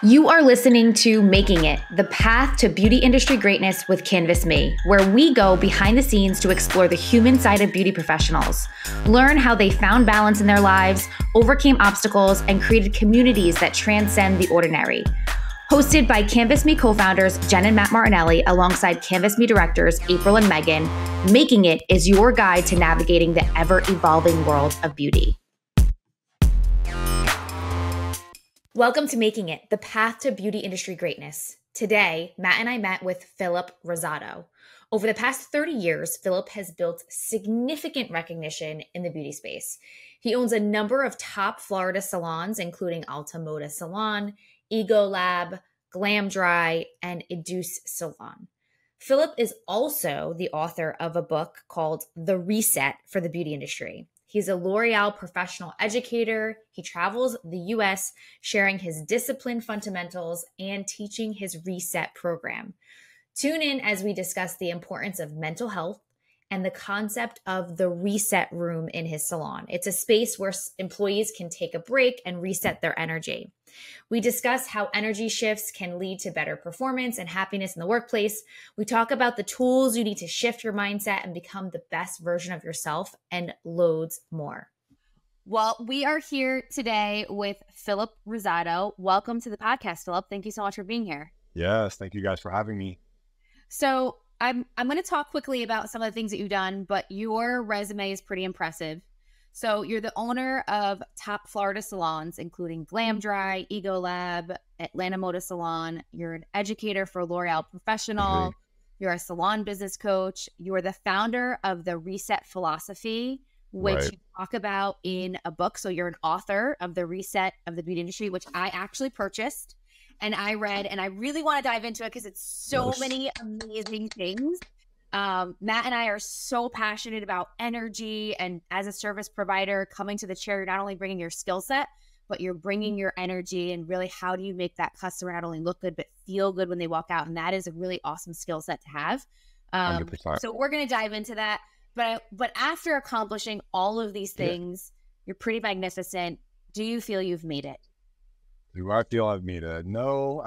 You are listening to Making It, the path to beauty industry greatness with Canvas Me, where we go behind the scenes to explore the human side of beauty professionals, learn how they found balance in their lives, overcame obstacles, and created communities that transcend the ordinary. Hosted by Canvas Me co-founders Jen and Matt Martinelli alongside Canvas Me directors April and Megan, Making It is your guide to navigating the ever-evolving world of beauty. Welcome to Making It, the path to beauty industry greatness. Today, Matt and I met with Phillip Rosado. Over the past 30 years, Phillip has built significant recognition in the beauty space. He owns a number of top Florida salons, including Alta Moda Salon, Ego Lab, Glam Dry, and Educe Salon. Phillip is also the author of a book called The Reset for the Beauty Industry. He's a L'Oreal professional educator. He travels the U.S. sharing his discipline fundamentals and teaching his Reset program. Tune in as we discuss the importance of mental health and the concept of the reset room in his salon. It's a space where employees can take a break and reset their energy. We discuss how energy shifts can lead to better performance and happiness in the workplace. We talk about the tools you need to shift your mindset and become the best version of yourself, and loads more. Well, we are here today with Phillip Rosado. Welcome to the podcast, Phillip. Thank you so much for being here. Yes, thank you guys for having me. So I'm going to talk quickly about some of the things that you've done, but your resume is pretty impressive. So you're the owner of top Florida salons, including Glam Dry, Ego Lab, Atlanta Moda Salon. You're an educator for L'Oreal Professional. Mm-hmm. You're a salon business coach. You're the founder of the Reset philosophy, which you talk about in a book. So you're an author of the Reset of the Beauty Industry, which I actually purchased and I read, and I really want to dive into it because it's so many amazing things. Matt and I are so passionate about energy, and as a service provider coming to the chair, you're not only bringing your skill set, but you're bringing your energy, and really how do you make that customer not only look good, but feel good when they walk out. And that is a really awesome skill set to have. 100%. So we're going to dive into that. But after accomplishing all of these things, you're pretty magnificent. Do you feel you've made it? Do I feel I've made it? No,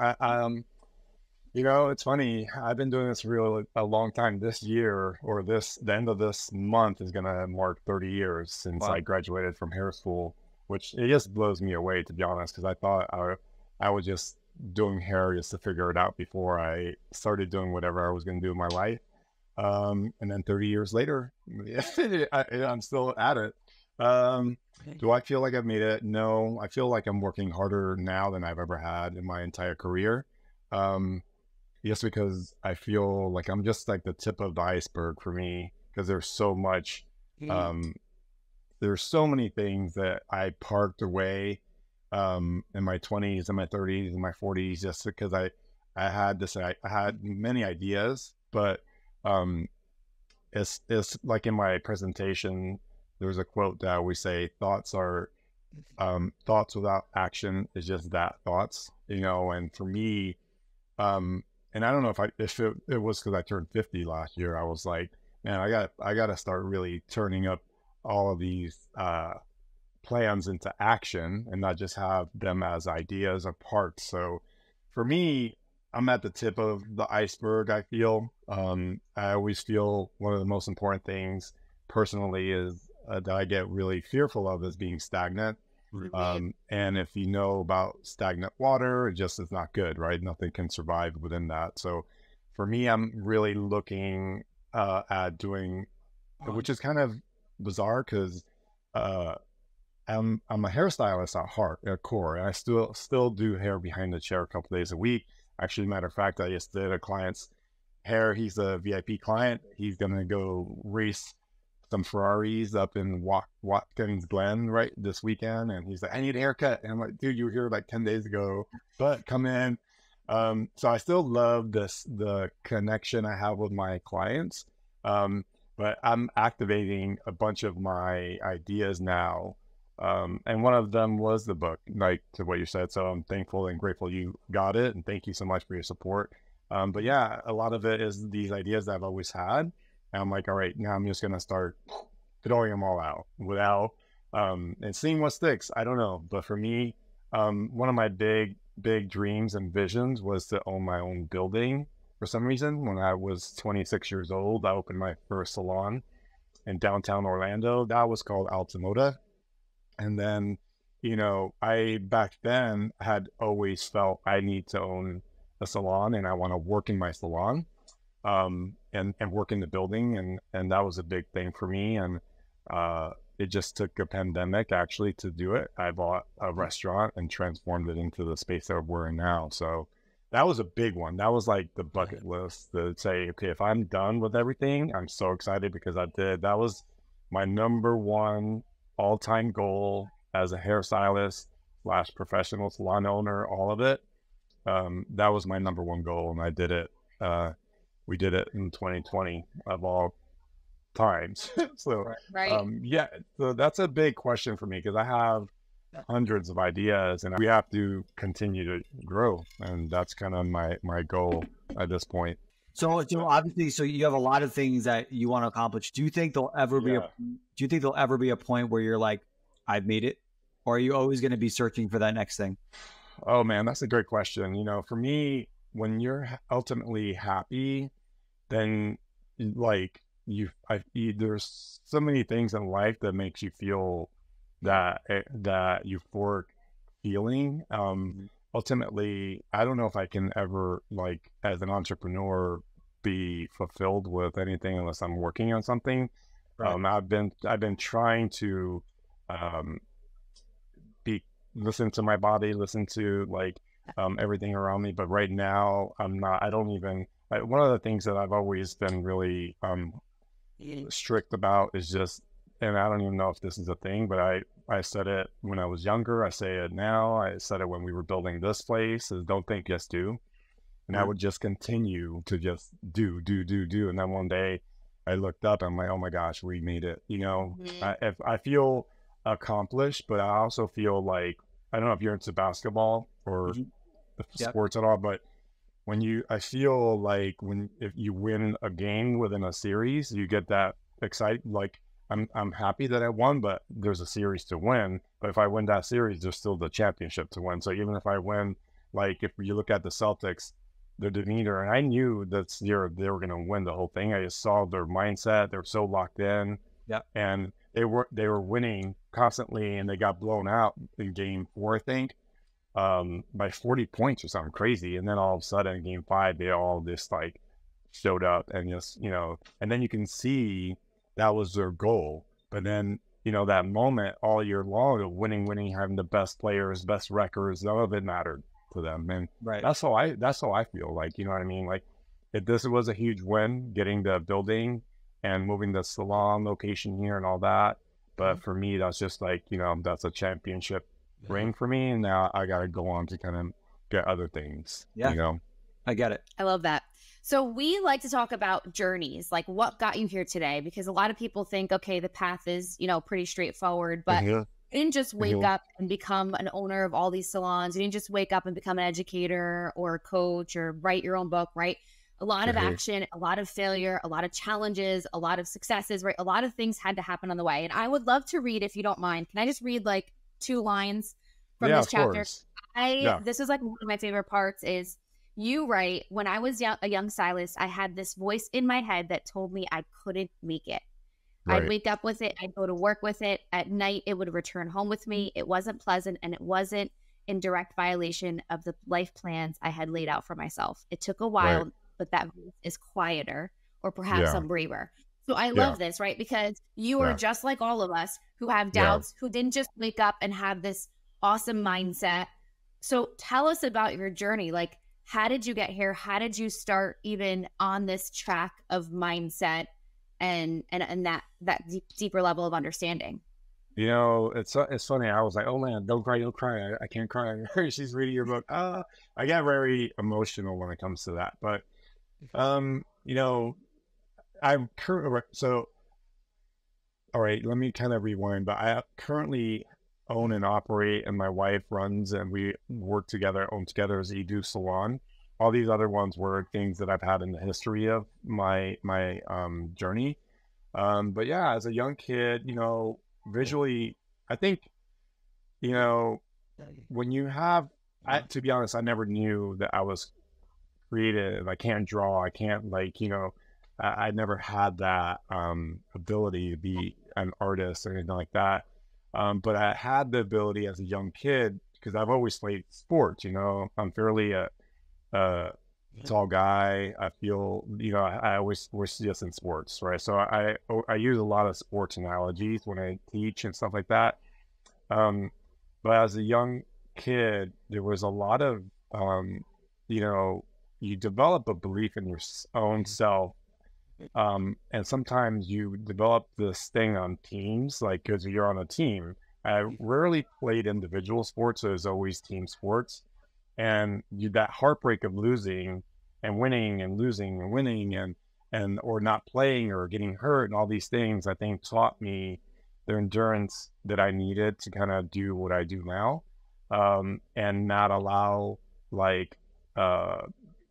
it's funny. I've been doing this for a long time. This year, or the end of this month, is going to mark 30 years since I graduated from hair school, which it just blows me away, to be honest, because I thought I was just doing hair just to figure it out before I started doing whatever I was going to do in my life. And then 30 years later, I'm still at it. Do I feel like I've made it? No, I feel like I'm working harder now than I've ever had in my entire career. Just because I feel like I'm just like the tip of the iceberg for me, because there's so much, there's so many things that I parked away in my 20s and my 30s and my 40s, just because I had many ideas, but it's like in my presentation, there's a quote that we say, thoughts without action is just that, thoughts, and for me, and I don't know if it was because I turned 50 last year, I was like, man, I got to start really turning up all of these plans into action and not just have them as ideas or parts. So for me, I'm at the tip of the iceberg, I feel. I always feel one of the most important things personally is that I get really fearful of is being stagnant. And if you know about stagnant water, it just is not good, right? Nothing can survive within that. So for me, I'm really looking at doing, which is kind of bizarre because I'm a hairstylist at heart, at core, and I still do hair behind the chair a couple days a week. Actually, matter of fact, I just did a client's hair. He's a VIP client. He's gonna go race some Ferraris up in Watkins Glen right this weekend, and he's like, I need a haircut, and I'm like, dude, you were here like 10 days ago, but come in. So I still love the connection I have with my clients, but I'm activating a bunch of my ideas now, and one of them was the book, like to what you said. So I'm thankful and grateful you got it, and thank you so much for your support. But yeah, a lot of it is these ideas that I've always had. And I'm like, all right, now I'm just going to start throwing them all out without, and seeing what sticks. I don't know. But for me, one of my big big dreams and visions was to own my own building. For some reason, when I was 26 years old, I opened my first salon in downtown Orlando. That was called Altamoda. And then, I back then had always felt I need to own a salon and I want to work in my salon, and work in the building. And that was a big thing for me. And it just took a pandemic actually to do it. I bought a restaurant and transformed it into the space that we're in now. So that was a big one. That was like the bucket list to say, okay, if I'm done with everything, I'm so excited because I did. That was my number one all-time goal as a hairstylist slash professional salon owner, all of it. That was my number one goal, and I did it. We did it in 2020 of all times. So, Right. yeah, so that's a big question for me because I have hundreds of ideas and we have to continue to grow. And that's kind of my goal at this point. So obviously, so you have a lot of things that you want to accomplish. Do you think there'll ever be a point where you're like, I've made it? Or are you always going to be searching for that next thing? Oh man, that's a great question. For me, when you're ultimately happy, then like there's so many things in life that makes you feel that euphoric feeling. Ultimately, I don't know if I can ever, like, as an entrepreneur, be fulfilled with anything unless I'm working on something. Right. I've been trying to um, listen to my body, listen to like everything around me. But right now, I'm not. I don't even. One of the things that I've always been really strict about is just, and I don't even know if this is a thing, but I said it when I was younger. I say it now. I said it when we were building this place: is don't think, just do. And I would just continue to just do. And then one day, I looked up. And I'm like, oh my gosh, we made it. If I feel accomplished, but I also feel like, I don't know if you're into basketball or sports at all, but I feel like if you win a game within a series, you get that excited. Like I'm happy that I won, but there's a series to win. But if I win that series, there's still the championship to win. So even if I win, like if you look at the Celtics, their demeanor, and I knew that they were going to win the whole thing. I just saw their mindset. They were so locked in. Yeah. And they were winning constantly, and they got blown out in game 4, I think, by 40 points or something crazy. And then all of a sudden in game 5, they all just like showed up and just, and then you can see that was their goal. But then, that moment all year long of winning, having the best players, best records, none of it mattered to them. And that's how I feel like, you know what I mean? Like if this was a huge win, getting the building and moving the salon location here and all that. But for me, that's just like, that's a championship ring for me. And now I got to go on to kind of get other things. Yeah. I get it. I love that. So we like to talk about journeys, like what got you here today, because a lot of people think, okay, the path is, pretty straightforward, but you didn't just wake up and become an owner of all these salons. You didn't just wake up and become an educator or a coach or write your own book, right? A lot of action, a lot of failure, a lot of challenges, a lot of successes, right? A lot of things had to happen on the way. And I would love to read, if you don't mind. Can I just read like 2 lines from this chapter? This is like one of my favorite parts is you write, when I was a young stylist, I had this voice in my head that told me I couldn't make it. Right. I'd wake up with it. I'd go to work with it. At night, it would return home with me. It wasn't pleasant, and it wasn't in direct violation of the life plans I had laid out for myself. It took a while, but that voice is quieter, or perhaps some braver. So I love this, right? Because you are just like all of us who have doubts, who didn't just wake up and have this awesome mindset. So tell us about your journey. Like, how did you get here? How did you start even on this track of mindset and that deeper level of understanding? It's funny. I was like, oh man, don't cry. I can't cry. She's reading your book. I get very emotional when it comes to that. But, I'm currently, so, all right, let me kind of rewind, but I currently own and operate, and my wife runs, and we own together as Edu Salon. All these other ones were things that I've had in the history of my journey. But yeah, as a young kid, visually, I think, when you have to be honest, I never knew that I was creative. I can't draw. I can't I never had that ability to be an artist or anything like that. But I had the ability as a young kid because I've always played sports. I'm fairly tall guy. I feel, I always see us in sports, right? So I use a lot of sports analogies when I teach and stuff like that. But as a young kid, there was a lot of, you develop a belief in your own self. And sometimes you develop this thing on teams, like because you're on a team. I rarely played individual sports, so it was always team sports. And that heartbreak of losing and winning and losing and winning and or not playing or getting hurt and all these things, I think taught me the endurance that I needed to kind of do what I do now, and not allow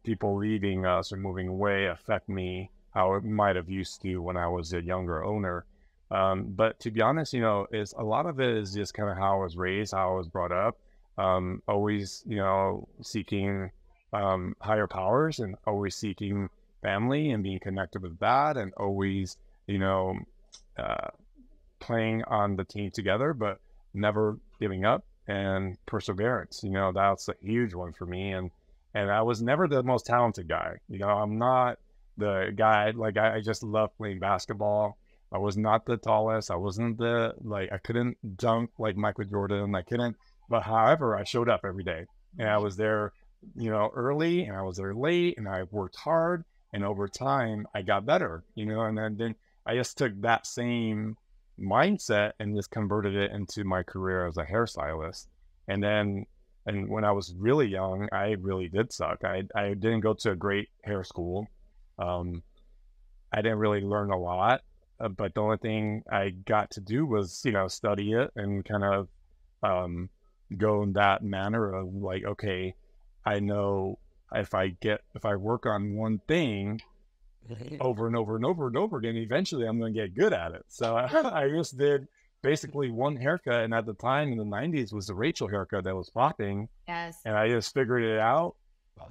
people leaving us or moving away affect me how it might have used to when I was a younger owner. But to be honest, is a lot of it is just kind of how I was raised, how I was brought up. Always, seeking higher powers and always seeking family and being connected with that, and always, playing on the team together, but never giving up, and perseverance. That's a huge one for me. And I was never the most talented guy. I'm not the guy, I just love playing basketball. I was not the tallest. I wasn't I couldn't dunk like Michael Jordan. I couldn't. But however, I showed up every day, and I was there, early, and I was there late, and I worked hard, and over time I got better, and then I just took that same mindset and just converted it into my career as a hairstylist. And when I was really young, I really did suck. I didn't go to a great hair school. I didn't really learn a lot, but the only thing I got to do was, study it and kind of, go in that manner of okay, I know if I work on one thing over and over and over and over again, eventually I'm going to get good at it. So I just did basically one haircut. And at the time in the 90s was the Rachel haircut that was popping. Yes. And I just figured it out.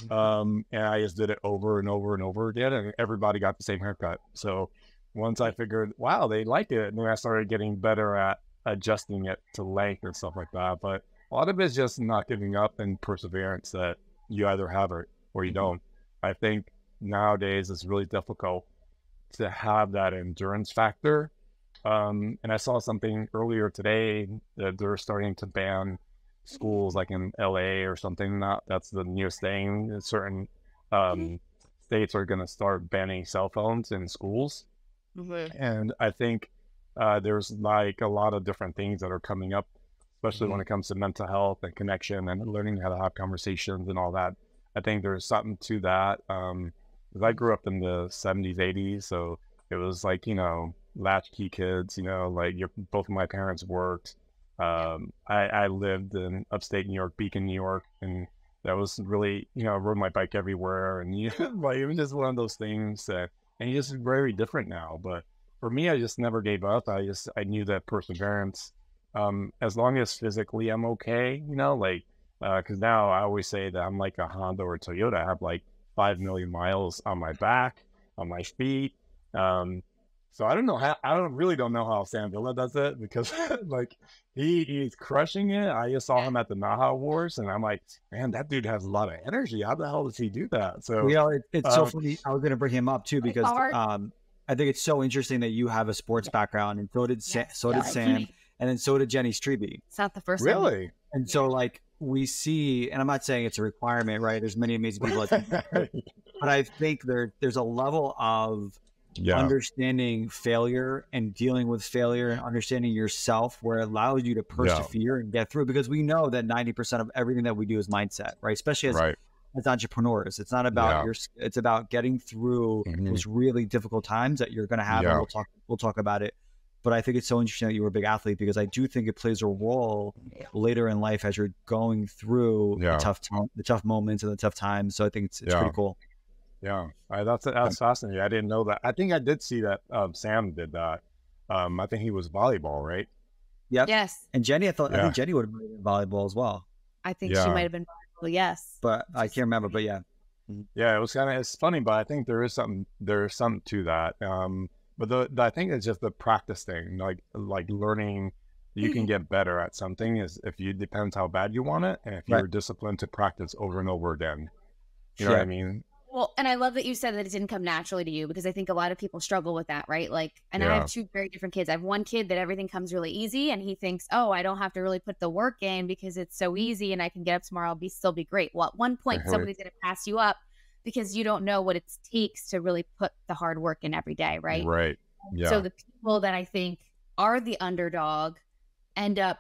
And I just did it over and over and over again. And everybody got the same haircut. So once I figured, wow, they like it. And then I started getting better at adjusting it to length and stuff like that. But a lot of it's just not giving up and perseverance, that you either have it or you don't. I think nowadays it's really difficult to have that endurance factor. And I saw something earlier today that they're starting to ban schools like in LA or something. That's the newest thing. Certain states are going to start banning cell phones in schools. Mm-hmm. And I think there's a lot of different things that are coming up, especially when it comes to mental health and connection and learning how to have conversations and all that. I think there's something to that. Because I grew up in the 70s, 80s, so it was latchkey kids, both of my parents worked. I lived in upstate New York, Beacon, New York, and that was really, rode my bike everywhere. And it was just one of those things that, and it's just very different now. But for me, I just never gave up. I knew that perseverance, as long as physically I'm okay, because now I always say that I'm like a Honda or a Toyota. I have 5 million miles on my back, on my feet. So I don't know how Sam Villa does it, because he's crushing it. I just saw him at the Naha Wars, and I'm like, man, that dude has a lot of energy. How the hell does he do that? So it's so funny. I was going to bring him up too, because I think it's so interesting that you have a sports background, and so did Sam, and then so did Jenny Strebe. It's not the first really. And so we see, and I'm not saying it's a requirement, right? There's many amazing people, but I think there's a level of understanding failure and dealing with failure and understanding yourself where it allows you to persevere and get through, because we know that 90% of everything that we do is mindset, right? Especially as entrepreneurs. It's not about it's about getting through those really difficult times that you're going to have. And we'll talk about it. But I think it's so interesting that you were a big athlete, because I do think it plays a role later in life as you're going through the tough moments and the tough times. So I think it's pretty cool. Yeah, that's fascinating. I didn't know that. I think I did see that Sam did that. I think he was volleyball, right? Yep. Yes. And Jenny, I think Jenny would have been in volleyball as well. I think she might have been Well, yes. But I can't remember, but yeah. Yeah, it's funny, but I think there's something to that. But I think it's just the practice thing, like learning. You can get better at something depends how bad you want it, and if you're disciplined to practice over and over again. You know what I mean? Well, and I love that you said that it didn't come naturally to you, because I think a lot of people struggle with that, right? Like, and I have two very different kids. I have one kid that everything comes really easy, and he thinks, oh, I don't have to really put the work in because it's so easy and I can get up tomorrow, still be great. Well, at one point, somebody's going to pass you up because you don't know what it takes to really put the hard work in every day, right? Right. Yeah. So the people that I think are the underdog end up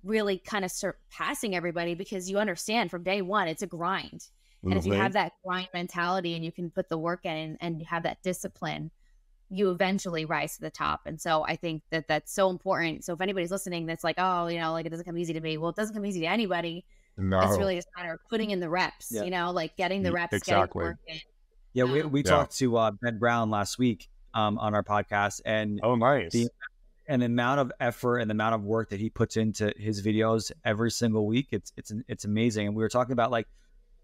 really kind of surpassing everybody, because you understand from day one, it's a grind. And if you have that grind mentality and you can put the work in and you have that discipline, you eventually rise to the top. And so I think that that's so important. So if anybody's listening that's like, oh, like it doesn't come easy to me. Well, it doesn't come easy to anybody. No. It's really just a matter of putting in the reps, like getting the reps, getting the work in. Yeah, we talked to Ben Brown last week on our podcast, and nice. The amount of effort and the amount of work that he puts into his videos every single week, it's amazing. And we were talking about, like,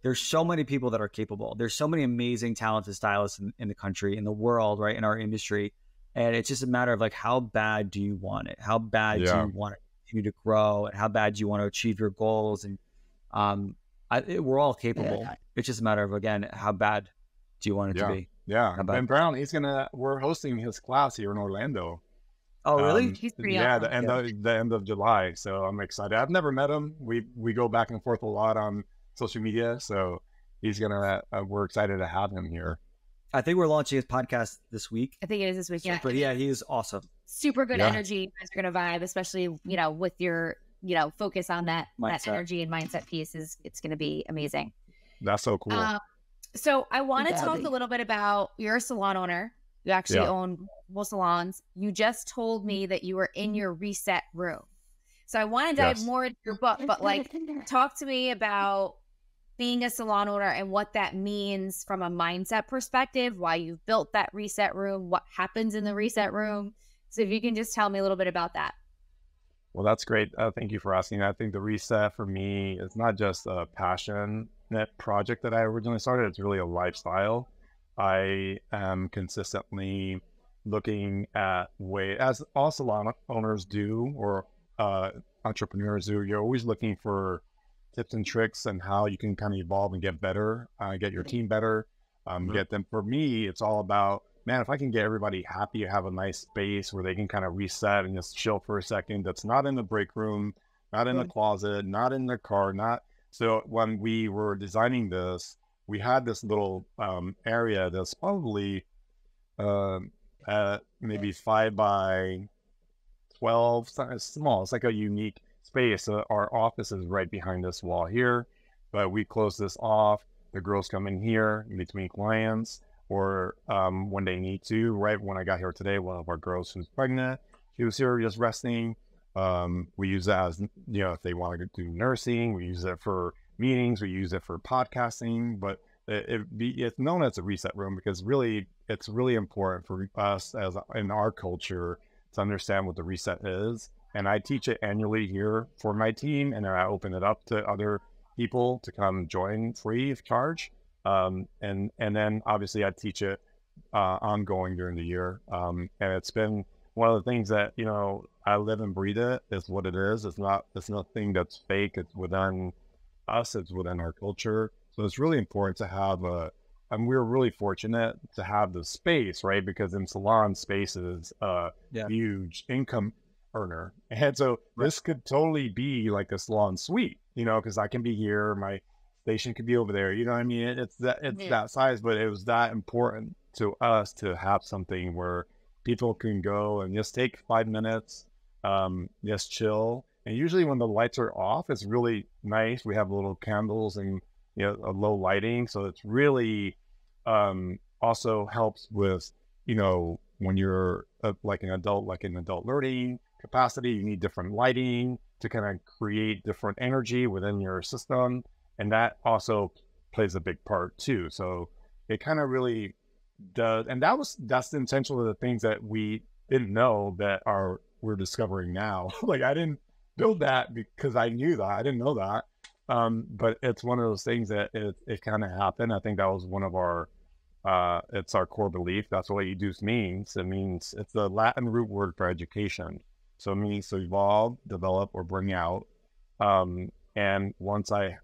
there's so many people that are capable. There's so many amazing, talented stylists in the country, in the world, right, in our industry. And it's just a matter of, like, how bad do you want it? How bad do you want to continue to grow? And how bad do you want to achieve your goals? And we're all capable. Yeah. It's just a matter of, again, how bad do you want it to be? Yeah. Ben Brown, we're hosting his class here in Orlando. Oh, really? He's pretty awesome. the end of July. So I'm excited. I've never met him. We go back and forth a lot on social media, so we're excited to have him here. I think we're launching his podcast this week. I think it is this week. Yeah, but yeah, he is awesome. Super good energy. You guys are gonna vibe, especially with your focus on that energy and mindset piece. It's gonna be amazing. That's so cool. So I want to talk a little bit about, you're a salon owner. You actually own multiple salons. You just told me that you were in your reset room. So I want to dive more into your book, but talk to me about being a salon owner and what that means from a mindset perspective, why you've built that reset room, what happens in the reset room. So if you can just tell me a little bit about that. Well, that's great. Thank you for asking. I think the reset for me is not just a passionate project that I originally started. It's really a lifestyle. I am consistently looking at as all salon owners do, or entrepreneurs do, you're always looking for tips and tricks and how you can kind of evolve and get better, get your team better, get them. For me, it's all about, man, if I can get everybody happy, have a nice space where they can kind of reset and just chill for a second, that's not in the break room, not in the closet, not in their car, so when we were designing this, we had this little area that's probably maybe 5 by 12, it's small. It's like a unique space. Our office is right behind this wall here, but we close this off. The girls come in here in between clients, or when they need to. Right when I got here today, one of our girls who's pregnant, she was here just resting. We use that as, if they want to do nursing, we use it for meetings, we use it for podcasting, but it's known as a reset room because really, it's really important for us in our culture to understand what the reset is. And I teach it annually here for my team, and then I open it up to other people to come join free of charge. And then obviously I teach it ongoing during the year. And it's been one of the things that, I live and breathe it. Is what it is. It's nothing that's fake. It's within us. It's within our culture. So it's really important to have and we're really fortunate to have the space, right? Because in salon, space is a huge income earner. And so this could totally be like a salon suite, because I can be here, my station could be over there. You know what I mean? It's that size, but it was that important to us to have something where people can go and just take 5 minutes, just chill. And usually when the lights are off, it's really nice. We have little candles and a low lighting, so it's really also helps with when you're like an adult learning capacity, you need different lighting to kind of create different energy within your system, and that also plays a big part too. So it kind of really does, and that's the intention of the things that we didn't know that we're discovering now. Like I didn't build that because I knew that, I didn't know that. But it's one of those things that it kind of happened. I think that was one of our, it's our core belief. That's what educe means. It means, it's the Latin root word for education. So it means to evolve, develop, or bring out. And once I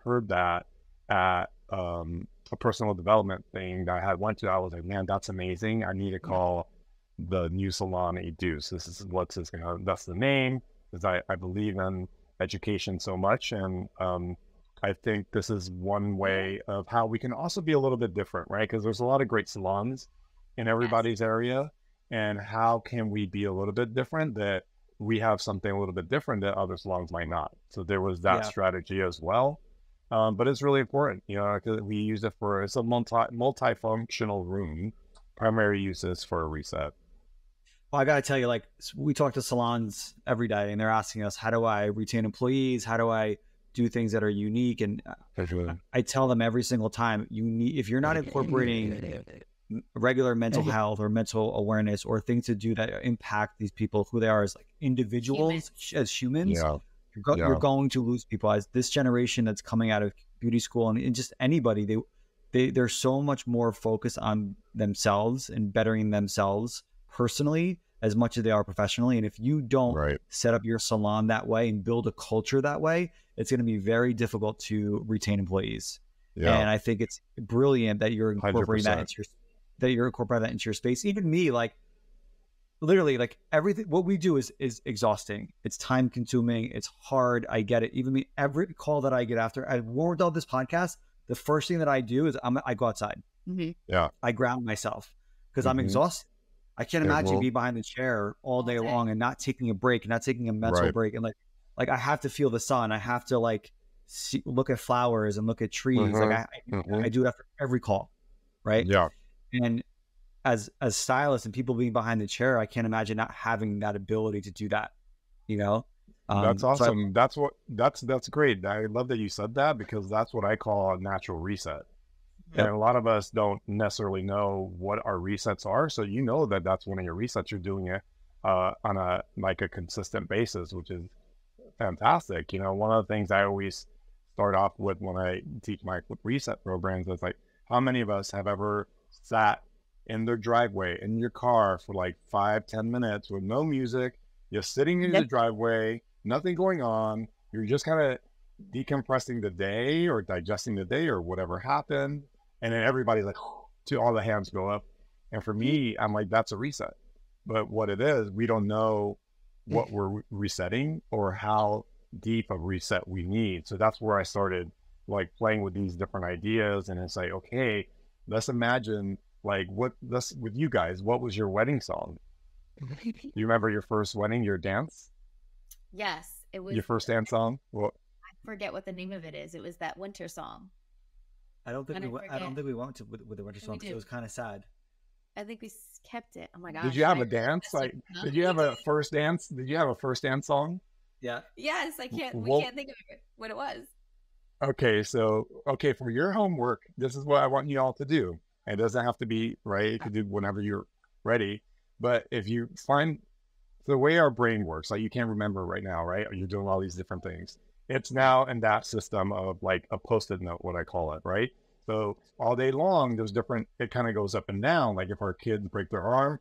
heard that at a personal development thing that I had went to, I was like, man, that's amazing. I need to call the new salon educe. This is that's the name, because I believe in education so much. And I think this is one way of how we can also be a little bit different, right? Because there's a lot of great salons in everybody's area. And how can we be a little bit different, that we have something a little bit different that other salons might not? So there was that strategy as well. But it's really important, you know, because we use it for, it's a multifunctional room. Primary use is for a reset. Well, I got to tell you, like, we talk to salons every day and they're asking us, how do I retain employees? How do I do things that are unique? And I tell them every single time, if you're not incorporating regular mental health or mental awareness or things to do that impact these people, who they are as like individuals, as humans, you're going to lose people. As this generation that's coming out of beauty school and just anybody, they're so much more focused on themselves and bettering themselves personally as much as they are professionally. And if you don't set up your salon that way and build a culture that way, it's going to be very difficult to retain employees. And I think it's brilliant that you're incorporating 100%. That you're incorporating that into your space. Even me, like, literally, like, everything, what we do is exhausting. It's time consuming. It's hard. I get it. Even me, every call that I get after I warmed up this podcast, the first thing that I do is I go outside. I ground myself because I'm exhausted. I can't imagine being behind the chair all day long and not taking a break, not taking a mental break. And like I have to feel the sun. I have to like look at flowers and look at trees. Like I do it after every call. Right. Yeah. And as stylists and people being behind the chair, I can't imagine not having that ability to do that, you know? That's awesome. So that's great. I love that you said that, because that's what I call a natural reset. And a lot of us don't necessarily know what our resets are. So you know that that's one of your resets. You're doing it on a consistent basis, which is fantastic. You know, one of the things I always start off with when I teach my reset programs is like, how many of us have ever sat in their driveway in your car for like 5-10 minutes with no music, just sitting in the driveway, nothing going on, you're just kind of decompressing the day or digesting the day or whatever happened, and then everybody's like, to all the hands go up. And for me, I'm like, that's a reset. But what it is, we don't know what we're resetting or how deep a reset we need. So that's where I started like playing with these different ideas. And it's like, okay, let's imagine like with you guys, what was your wedding song? Do you remember your first wedding, your dance? Yes, it was your first dance song. Well, I forget what the name of it is. It was that winter song. I don't think we went with the winter song because it was kind of sad. I think we kept it. Oh my gosh! Did you have a dance? Like, did you have a first dance? Did you have a first dance song? Yeah. Yes, I can't. We can't think of what it was. Okay, so for your homework, this is what I want you all to do. It doesn't have to be right. You can do whenever you're ready. But if you find the way our brain works, like you can't remember right now, right? Or you're doing all these different things. It's now in that system of like a Post-it note, what I call it, right? So all day long, there's different, it kind of goes up and down. Like if our kids break their arm,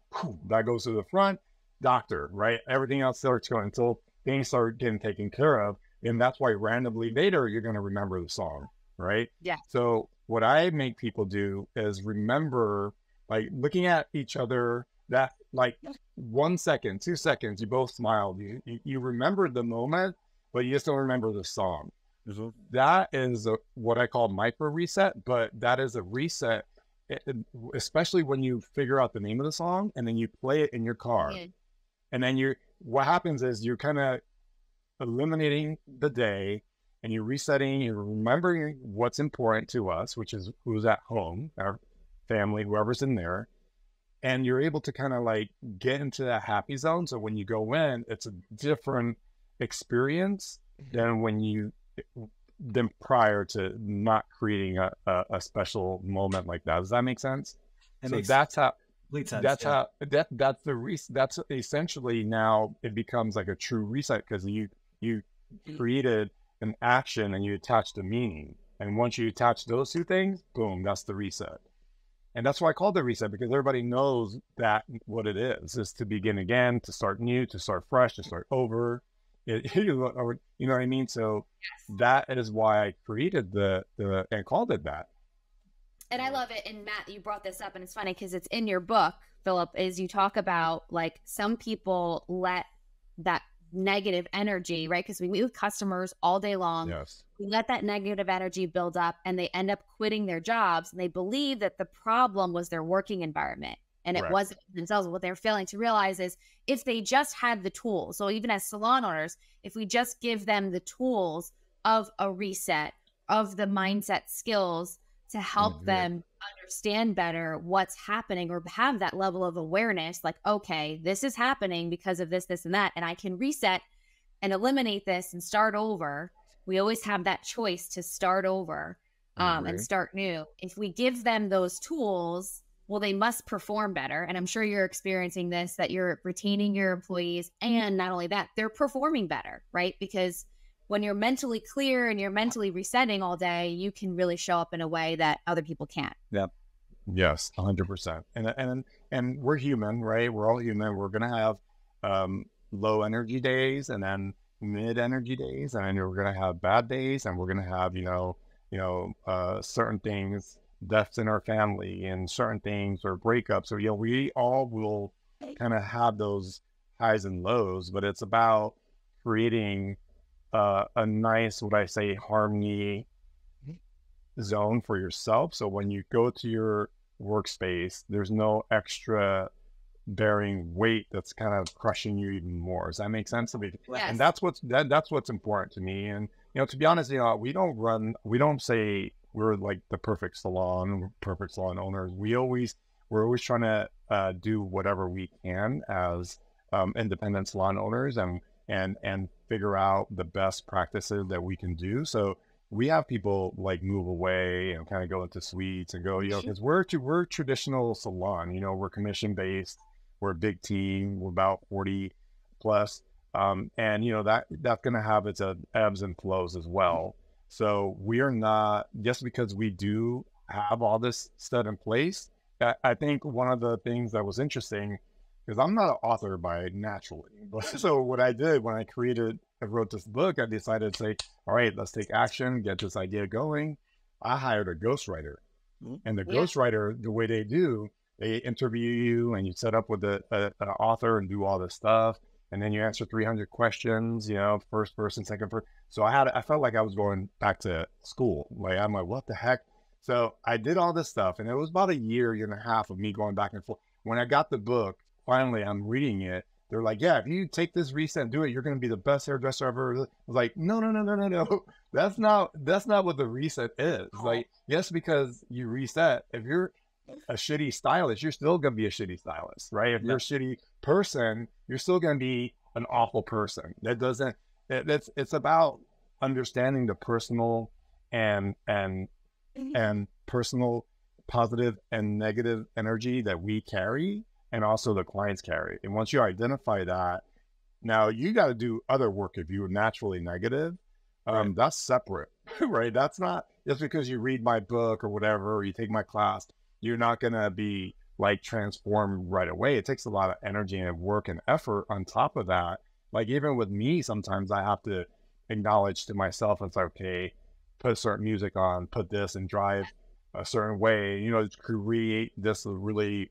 that goes to the front, doctor, right? Everything else starts going until things start getting taken care of. And that's why randomly later, you're going to remember the song, right? Yeah. So what I make people do is remember, like looking at each other, that like 1 second, 2 seconds, you both smiled. You remember the moment, but you just don't remember the song. Mm-hmm. That is what I call micro reset, but that is a reset, especially when you figure out the name of the song and then you play it in your car. Yeah. And then what happens is you're kind of eliminating the day and you're resetting, you're remembering what's important to us, which is who's at home, our family, whoever's in there. And you're able to kind of like get into that happy zone. So when you go in, it's a different experience than prior to not creating a special moment like that. Does that make sense? That's essentially now it becomes like a true reset, because you created an action and you attach the meaning. And once you attach those two things, boom, that's the reset. And that's why I call it the reset, because everybody knows that what it is to begin again, to start new, to start fresh, to start over. You know what I mean? So that is why I created the and called it that. And I love it. And Matt, you brought this up, and it's funny because it's in your book, Phillip, is you talk about like some people let that negative energy, right? Because we meet with customers all day long. Yes. We let that negative energy build up and they end up quitting their jobs, and they believe that the problem was their working environment and it wasn't themselves. What they're failing to realize is if they just had the tools, so even as salon owners, if we just give them the tools of a reset, of the mindset skills to help them understand better what's happening, or have that level of awareness, like, okay, this is happening because of this, this, and that, and I can reset and eliminate this and start over. We always have that choice to start over and start new. If we give them those tools, well, they must perform better. And I'm sure you're experiencing this, that you're retaining your employees, and not only that, they're performing better, right? Because when you're mentally clear and you're mentally resetting all day, you can really show up in a way that other people can't. Yep. Yes, 100%. And we're human, right? We're all human. We're going to have low energy days, and then mid energy days, and then we're going to have bad days, and we're going to have, certain things, deaths in our family, and certain things, or breakups. So, we all will kind of have those highs and lows, but it's about creating a nice, what I say, harmony zone for yourself. So when you go to your workspace, there's no extra bearing weight that's kind of crushing you even more. Does that make sense? Yes. And that's what's important to me. And to be honest, we don't say we're like the perfect salon owners. We're always trying to do whatever we can as independent salon owners, and figure out the best practices that we can do. So we have people like move away and kind of go into suites and go, because we're traditional salon, we're commission based, we're a big team, we're about 40 plus. And that's going to have its ebbs and flows as well. So we are not, just because we do have all this stuff in place. I think one of the things that was interesting, because I'm not an author by naturally, but so what I did when I wrote this book, I decided to say, all right, let's take action, get this idea going. I hired a ghostwriter, and the ghostwriter, the way they do, they interview you, and you set up with an author and do all this stuff, and then you answer 300 questions, first person, second person. So I felt like I was going back to school. Like, I'm like, what the heck? So I did all this stuff, and it was about a year and a half of me going back and forth. When I got the book, finally, I'm reading it. They're like, yeah, if you take this reset and do it, you're going to be the best hairdresser ever. I was like, no. That's not what the reset is. Like, yes, because you reset. If you're a shitty stylist, you're still going to be a shitty stylist, right? If you're a shitty person, you're still going to be an awful person. It's about understanding the personal and personal positive and negative energy that we carry, and also the clients carry. And once you identify that, now you got to do other work if you're naturally negative. That's separate, right? That's not just because you read my book or whatever, or you take my class, you're not going to be like transformed right away. It takes a lot of energy and work and effort on top of that. Like, even with me, sometimes I have to acknowledge to myself, it's like, okay, put certain music on, put this, and drive a certain way, to create this really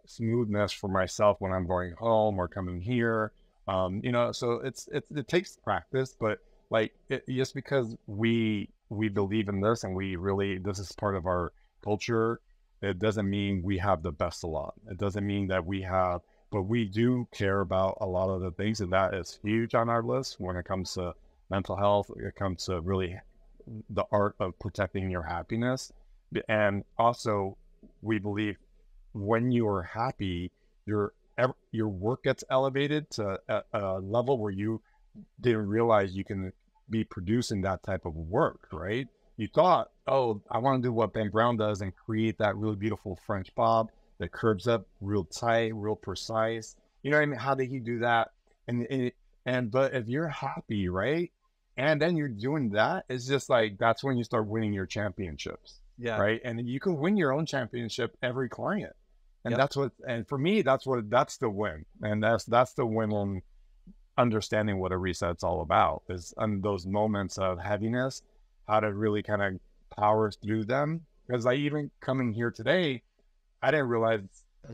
smoothness for myself when I'm going home or coming here. So it takes practice, but just because we believe in this and this is part of our culture, it doesn't mean we have the best salon. It doesn't mean that but we do care about a lot of the things, and that is huge on our list when it comes to mental health. It comes to really the art of protecting your happiness. And also, we believe when you are happy, your work gets elevated to a level where you didn't realize you can be producing that type of work, right? You thought, oh, I want to do what Ben Brown does and create that really beautiful French bob that curves up real tight, real precise. You know what I mean? How did he do that? But if you're happy, right? And then you're doing that. It's just like, that's when you start winning your championships. Yeah. Right. And you can win your own championship every client. And that's what, and for me, that's the win. And that's the win on understanding what a reset's all about, is on those moments of heaviness, how to really kind of power through them. Because I even coming here today, I didn't realize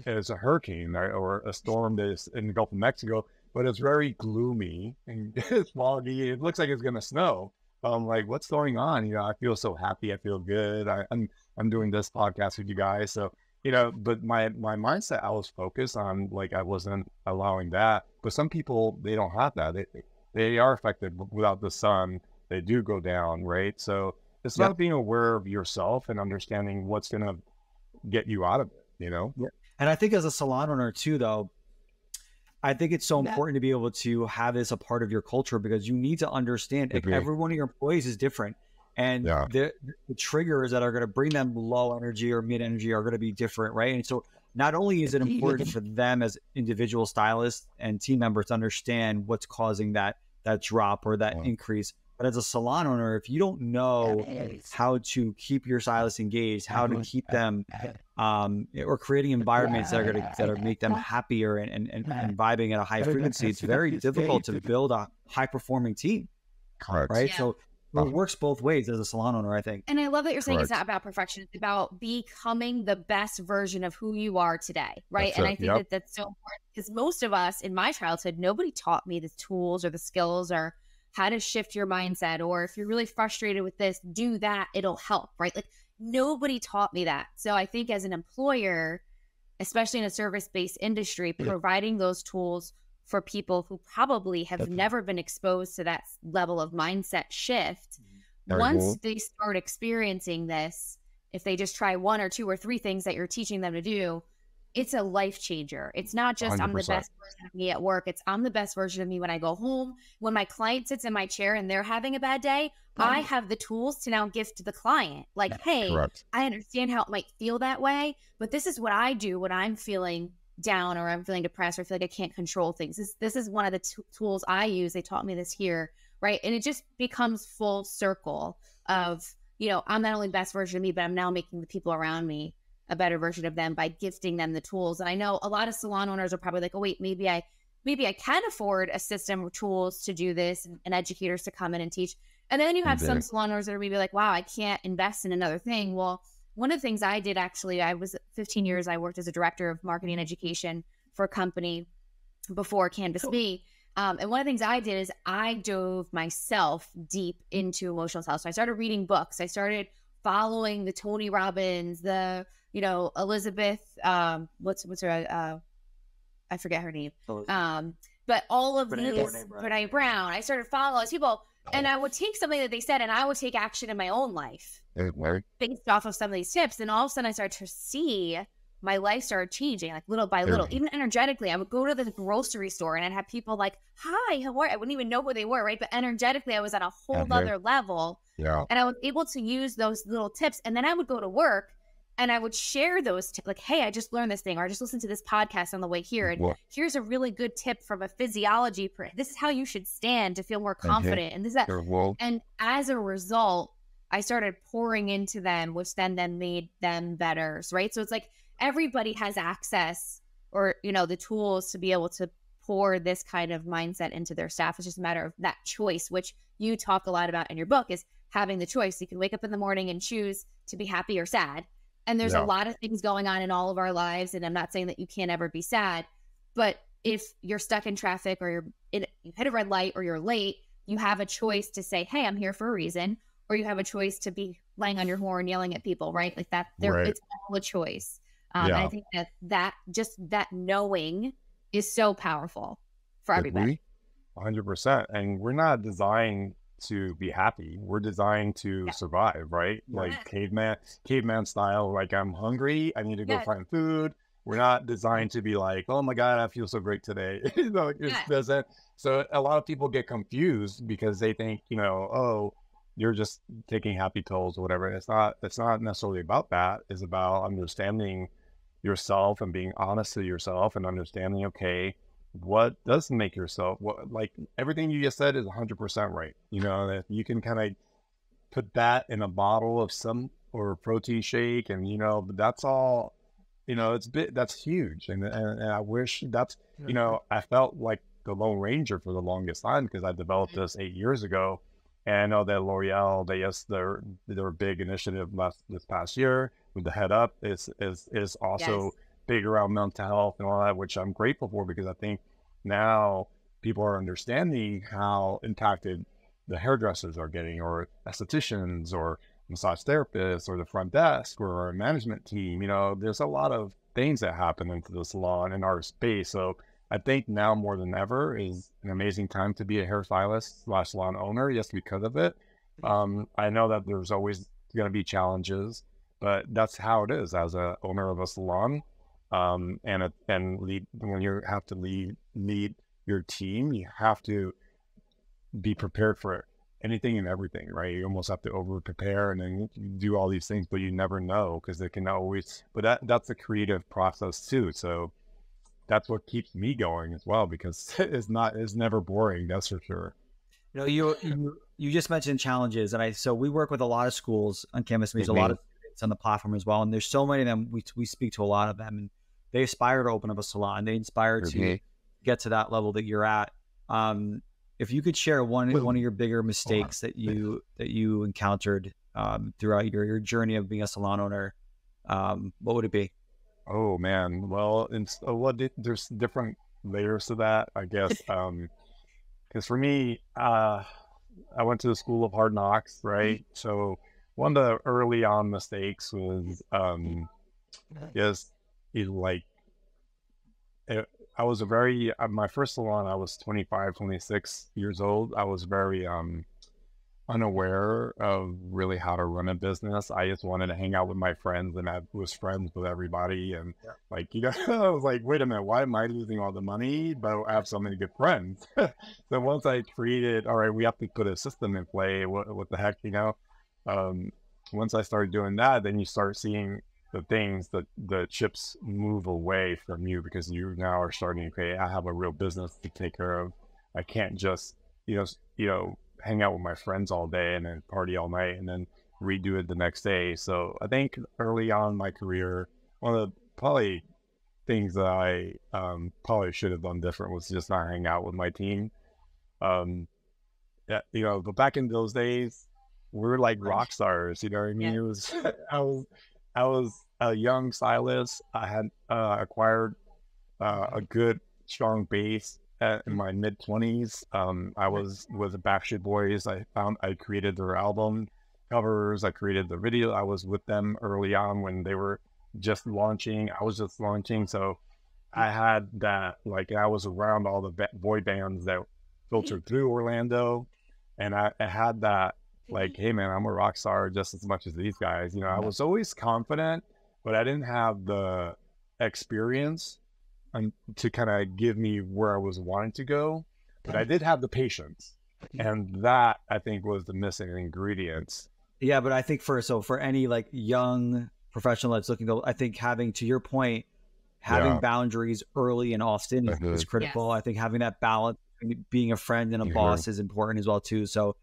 it's a hurricane or a storm that's in the Gulf of Mexico, but it's very gloomy and it's foggy. It looks like it's going to snow. I'm like, what's going on? You know, I feel so happy. I feel good. I'm doing this podcast with you guys. So, you know, but my mindset, I was focused on, like, I wasn't allowing that. But some people, they don't have that. They are affected without the sun. They do go down, right? So it's about being aware of yourself and understanding what's going to get you out of it, you know? Yeah. And I think as a salon owner too, though, I think it's so important to be able to have this a part of your culture, because you need to understand every one of your employees is different. And the triggers that are going to bring them low energy or mid energy are going to be different, right? And so not only is it important for them as individual stylists and team members to understand what's causing that drop or that increase, but as a salon owner, if you don't know how to keep your stylists engaged, how to keep them, or creating environments that are going to make them happier and vibing at a high frequency, it's very difficult to build a high performing team. Correct. Right. Yeah. So it works both ways as a salon owner, I think. And I love that you're saying it's not about perfection. It's about becoming the best version of who you are today. Right. And I think that's so important, because most of us in my childhood, nobody taught me the tools or the skills or how to shift your mindset, or if you're really frustrated with this, do that, it'll help, right? Like, nobody taught me that. So I think as an employer, especially in a service-based industry, providing those tools for people who probably have never been exposed to that level of mindset shift, once they start experiencing this, if they just try one or two or three things that you're teaching them to do, it's a life changer. It's not just 100%. I'm the best version of me at work. It's I'm the best version of me when I go home. When my client sits in my chair and they're having a bad day, I have the tools to now give to the client. Like, hey, I understand how it might feel that way, but this is what I do when I'm feeling down or I'm feeling depressed or I feel like I can't control things. This is one of the tools I use. They taught me this here, right? And it just becomes full circle of, you know, I'm not only the best version of me, but I'm now making the people around me a better version of them by gifting them the tools. And I know a lot of salon owners are probably like, oh wait, maybe I can afford a system of tools to do this and educators to come in and teach. And then you have some salon owners that are maybe like, wow, I can't invest in another thing. Well, one of the things I did, actually, I was 15 years, I worked as a director of marketing and education for a company before Canvas Me. And one of the things I did is I dove myself deep into emotional health. So I started reading books. I started following the Tony Robbins, the, you know, Elizabeth, what's her, I forget her name. But all of these, Brene Brown, I started following those people, and I would take something that they said and I would take action in my own life based off of some of these tips. And all of a sudden I started to see my life started changing, like little by little, even energetically. I would go to the grocery store and I'd have people like, hi, how are you? I wouldn't even know who they were, right? But energetically, I was at a whole other level. Yeah. And I was able to use those little tips. And then I would go to work and I would share those tips, like, hey, I just learned this thing, or I just listened to this podcast on the way here. And here's a really good tip from a physiology. This is how you should stand to feel more confident. And this, that. And as a result, I started pouring into them, which then made them better, right? So it's like everybody has access, or, you know, the tools to be able to pour this kind of mindset into their staff. It's just a matter of that choice, which you talk a lot about in your book, is having the choice. You can wake up in the morning and choose to be happy or sad. And there's a lot of things going on in all of our lives. And I'm not saying that you can't ever be sad, but if you're stuck in traffic, or you hit a red light, or you're late, you have a choice to say, hey, I'm here for a reason. Or you have a choice to be laying on your horn, yelling at people, right? Like that, it's all a choice. And I think that knowing is so powerful for everybody. 100%. And we're not designed to be happy. We're designed to survive, right? Like caveman style, like I'm hungry, I need to go find food. We're not designed to be like, oh my God, I feel so great today. You know, it doesn't. So a lot of people get confused because they think, you know, oh, you're just taking happy pills or whatever. It's not necessarily about that. It's about understanding yourself and being honest to yourself and understanding, okay, what does make yourself, what, like everything you just said is 100% right. You know, that you can kind of put that in a bottle of some or a protein shake, and you know, but that's all, you know, that's huge. And I wish that's, you know, I felt like the Lone Ranger for the longest time because I developed this 8 years ago. And I know that L'Oreal, their big initiative this past year with the Head Up is also Yes. big around mental health and all that, which I'm grateful for, because I think now people are understanding how impacted the hairdressers are getting, or estheticians, or massage therapists, or the front desk, or our management team. You know, there's a lot of things that happen into the salon in our space. So I think now more than ever is an amazing time to be a hairstylist / salon owner, just because of it. I know that there's always going to be challenges, but that's how it is as a owner of a salon. And lead, when you have to lead your team, you have to be prepared for anything and everything, right? You almost have to over prepare and then do all these things, but you never know, because they can always, but that's a creative process too. So that's what keeps me going as well, because it's never boring. That's for sure. You know, you just mentioned challenges, and so we work with a lot of schools on campus. There's a lot of students on the platform as well, and there's so many of them. We speak to a lot of them, and they aspire to open up a salon. They aspire to get to that level that you're at. If you could share one of your bigger mistakes that you encountered throughout your journey of being a salon owner, what would it be? Oh man, well, there's different layers to that, I guess. Because for me, I went to the school of hard knocks, right? So one of the early on mistakes was just like I was my first salon, I was 25, 26 years old. I was very unaware of really how to run a business. I just wanted to hang out with my friends, and I was friends with everybody. And like, you know, I was like, wait a minute, why am I losing all the money, but I have so many good friends? So once I created, all right, we have to put a system in play. What the heck, you know? Once I started doing that, then you start seeing the things that the chips move away from you, because you now are starting, okay, I have a real business to take care of. I can't just, you know, hang out with my friends all day and then party all night and then redo it the next day. So I think early on in my career, one of the probably things that I probably should have done different was just not hang out with my team. Yeah, you know, but back in those days, we were like rock stars. You know what I mean? It was I was a young stylist. I had acquired a good, strong base in my mid-20s. I was with the Backstreet Boys. I created their album covers. I created the video. I was with them early on when they were just launching. I was just launching. So I had that, like, I was around all the boy bands that filtered through Orlando. And I had that, like, hey man, I'm a rock star just as much as these guys. You know, I was always confident, but I didn't have the experience to kind of give me where I was wanting to go. But I did have the patience, and that I think was the missing ingredient. Yeah, but I think for any like young professional that's looking to, I think having, to your point, having boundaries early and often is critical. Yes. I think having that balance, being a friend and a boss is important as well too. So,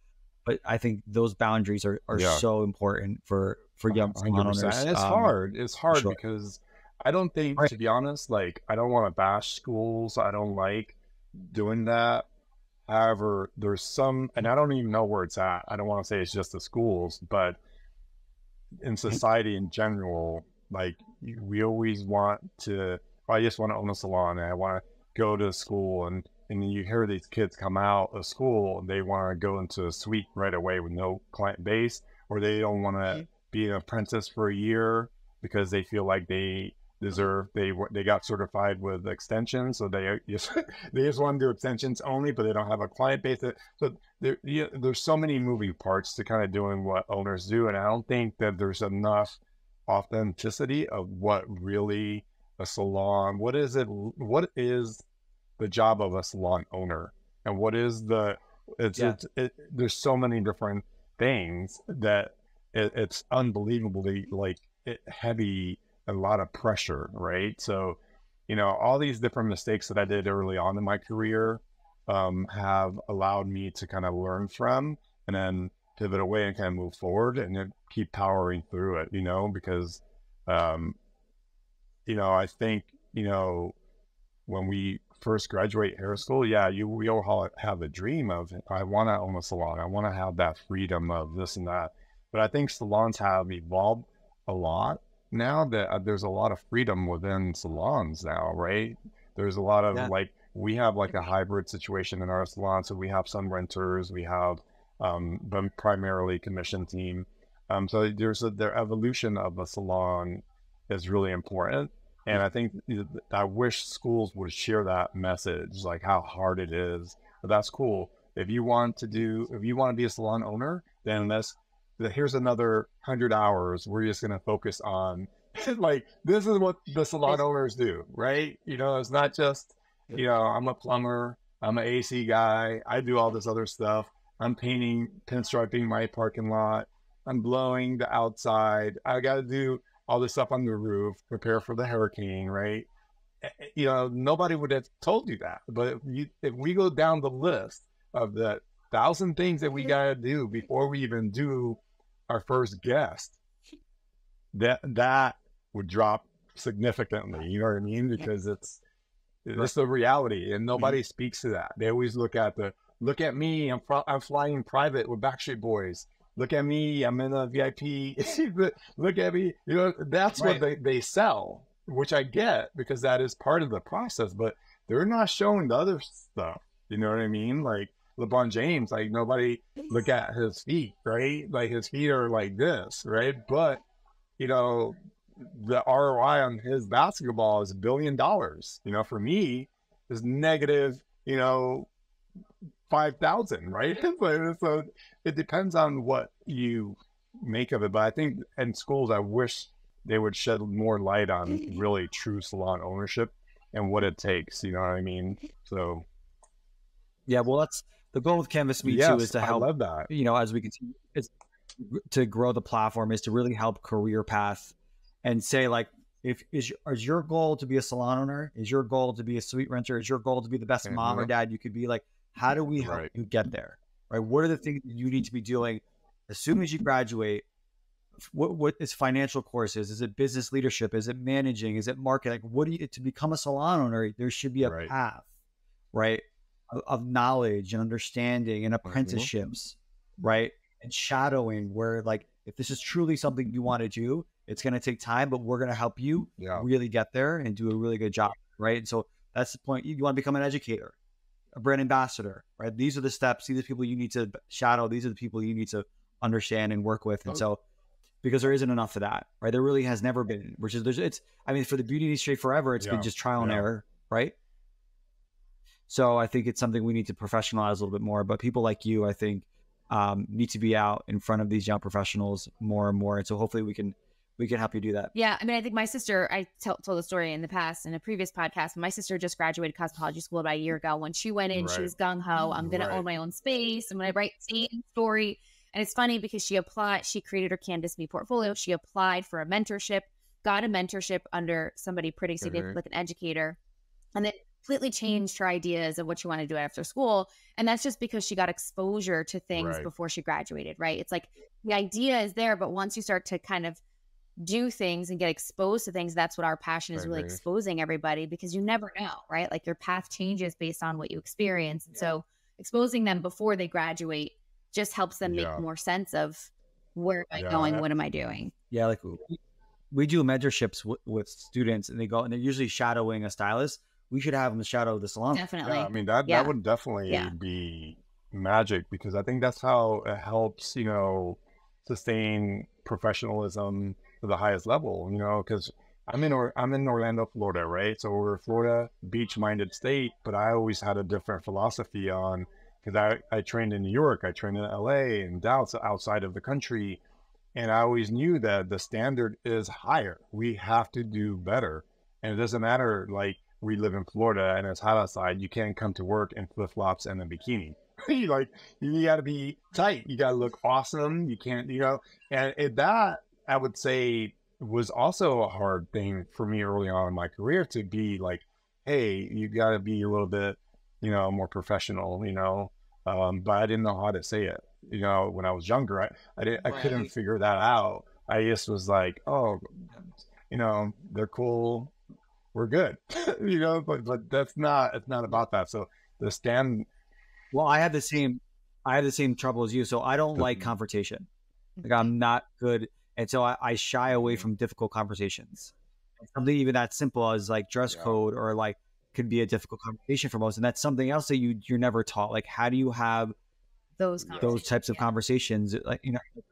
but I think those boundaries are so important for young salon owners. And it's hard. It's hard because I don't think, to be honest, like, I don't want to bash schools. I don't like doing that. However, there's some, and I don't even know where it's at. I don't want to say it's just the schools, but in society in general, like, we always want to, I just want to own a salon and I want to go to school, and you hear these kids come out of school and they want to go into a suite right away with no client base, or they don't want to be an apprentice for a year because they feel like they deserve, they got certified with extensions, so they just want to do extensions only, but they don't have a client base. So there's so many moving parts to kind of doing what owners do, and I don't think that there's enough authenticity of what really a salon, what is the job of a salon owner, and what is there's so many different things that it's unbelievably like heavy, a lot of pressure, right? So all these different mistakes that I did early on in my career have allowed me to kind of learn from and then pivot away and kind of move forward and then keep powering through it, because, I think, when we first graduate hair school, we all have a dream of, I want to own a salon. I want to have that freedom of this and that. But I think salons have evolved a lot now that there's a lot of freedom within salons now, right? There's a lot of we have like a hybrid situation in our salon. So we have some renters, we have but primarily commission team. So the evolution of a salon is really important. And I think I wish schools would share that message, like how hard it is. But that's cool. If you want to be a salon owner, then here's another 100 hours. We're just going to focus on like, this is what the salon owners do, right? It's not just, I'm a plumber, I'm an AC guy, I do all this other stuff. I'm pinstriping my parking lot. I'm blowing the outside. I got to do all this stuff on the roof, prepare for the hurricane, right? Nobody would have told you that. But if we go down the list of the 1,000 things that we got to do before we even do our first guest, that would drop significantly. You know what I mean? Because it's the reality, and nobody speaks to that. They always look at me. I'm flying private with Backstreet Boys. Look at me, I'm in a VIP. Look at me. That's what they sell, which I get because that is part of the process, but they're not showing the other stuff. You know what I mean? Like LeBron James, like nobody look at his feet, right? Like his feet are like this, right? But, the ROI on his basketball is $1 billion. For me, is negative, 5,000, right? So it depends on what you make of it. But I think in schools, I wish they would shed more light on really true salon ownership and what it takes. You know what I mean? So, yeah, well, that's the goal with Canvas Me too, is to help. I love that. As we continue, it's to grow the platform, is to really help career path and say, like, is your goal to be a salon owner? Is your goal to be a suite renter? Is your goal to be the best mom or dad you could be? Like, how do we help you get there? Right? What are the things that you need to be doing as soon as you graduate? What is financial courses? Is it business leadership? Is it managing? Is it marketing? Like, to become a salon owner, there should be a path, right? Of knowledge and understanding and apprenticeships, right? And shadowing, where like, if this is truly something you want to do, it's going to take time, but we're going to help you really get there and do a really good job, right? And so that's the point. You want to become an educator, a brand ambassador, right? These are the steps. These are the people you need to shadow. These are the people you need to understand and work with. And so, because there isn't enough of that, right? There really has never been, for the beauty industry forever, it's been just trial and error, right? So I think it's something we need to professionalize a little bit more, but people like you, I think, need to be out in front of these young professionals more and more. And so hopefully we can help you do that. Yeah. I mean, I think my sister, I told the story in a previous podcast, my sister just graduated cosmetology school about a year ago. When she went in, she was gung-ho. I'm going to own my own space. I'm going to write the same story. And it's funny because she created her Canvas Me portfolio. She applied for a mentorship, got a mentorship under somebody pretty significant, like an educator, and then completely changed her ideas of what she wanted to do after school. And that's just because she got exposure to things before she graduated, right? It's like the idea is there, but once you start to kind of do things and get exposed to things, that's what our passion is, really exposing everybody, because you never know, right? Like your path changes based on what you experience. And so exposing them before they graduate just helps them make more sense of, where am I going? What am I doing? Yeah. Like we do mentorships with students, and they go and they're usually shadowing a stylist. We should have them shadow the salon. Definitely. Yeah, I mean, that would definitely be magic, because I think that's how it helps, sustain professionalism to the highest level, because I'm in Orlando, Florida, right? So we're a Florida beach-minded state, but I always had a different philosophy on, because I trained in New York, I trained in LA and outside of the country, and I always knew that the standard is higher. We have to do better. And it doesn't matter, like, we live in Florida and it's hot outside, you can't come to work in flip-flops and a bikini. Like, you got to be tight. You got to look awesome. You can't, and that, I would say, was also a hard thing for me early on in my career to be like, hey, you got to be a little bit, more professional, but I didn't know how to say it. When I was younger, I couldn't figure that out. I just was like, oh, they're cool, we're good, but it's not about that. So the stand. Well, I have the same trouble as you. So I don't like confrontation. Like I'm not good. And so I shy away from difficult conversations. Something even that simple as like dress code or like could be a difficult conversation for most. And that's something else that you're never taught. Like, how do you have those types of conversations? Like,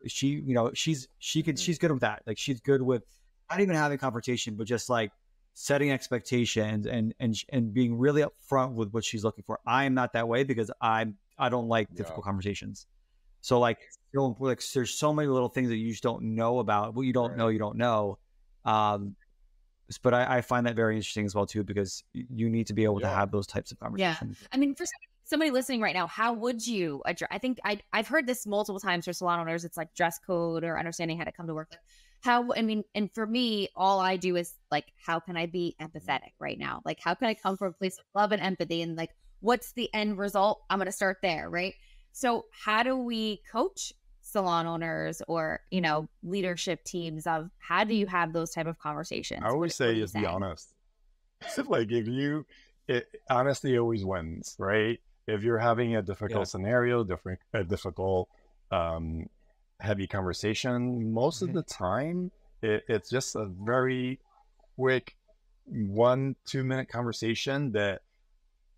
she's good with that. Like she's good with not even having confrontation, but just like setting expectations and being really upfront with what she's looking for. I am not that way because I don't like difficult conversations. So like there's so many little things that you just don't know about. What you don't know, you don't know. But I find that very interesting as well too, because you need to be able to have those types of conversations. Yeah. I mean, for somebody listening right now, how would you address? I think I've heard this multiple times for salon owners. It's like dress code or understanding how to come to work. And for me, all I do is like, how can I be empathetic right now? Like, how can I come from a place of love and empathy? And like, what's the end result? I'm going to start there, right? So how do we coach salon owners or, leadership teams of how do you have those type of conversations? I always say is be honest. Like honesty always wins, right? If you're having a difficult scenario, a difficult, heavy conversation, most of the time it's just a very quick 1-2 minute conversation that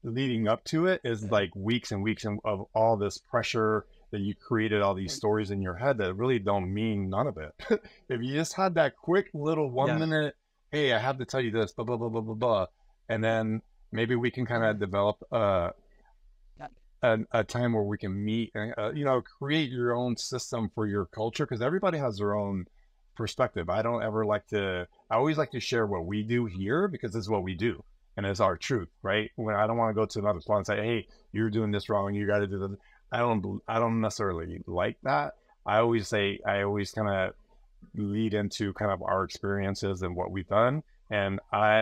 leading up to it is like weeks and weeks of all this pressure that you created, all these stories in your head that really don't mean none of it. If you just had that quick little 1 minute, hey, I have to tell you this, blah, blah, blah, blah, blah, blah. And then maybe we can kind of develop a time where we can meet and, create your own system for your culture, because everybody has their own perspective. I always like to share what we do here because it's what we do. And it's our truth, right? When I don't want to go to another salon and say, hey, you're doing this wrong, you got to do this. I don't necessarily like that. I always kind of lead into kind of our experiences and what we've done. And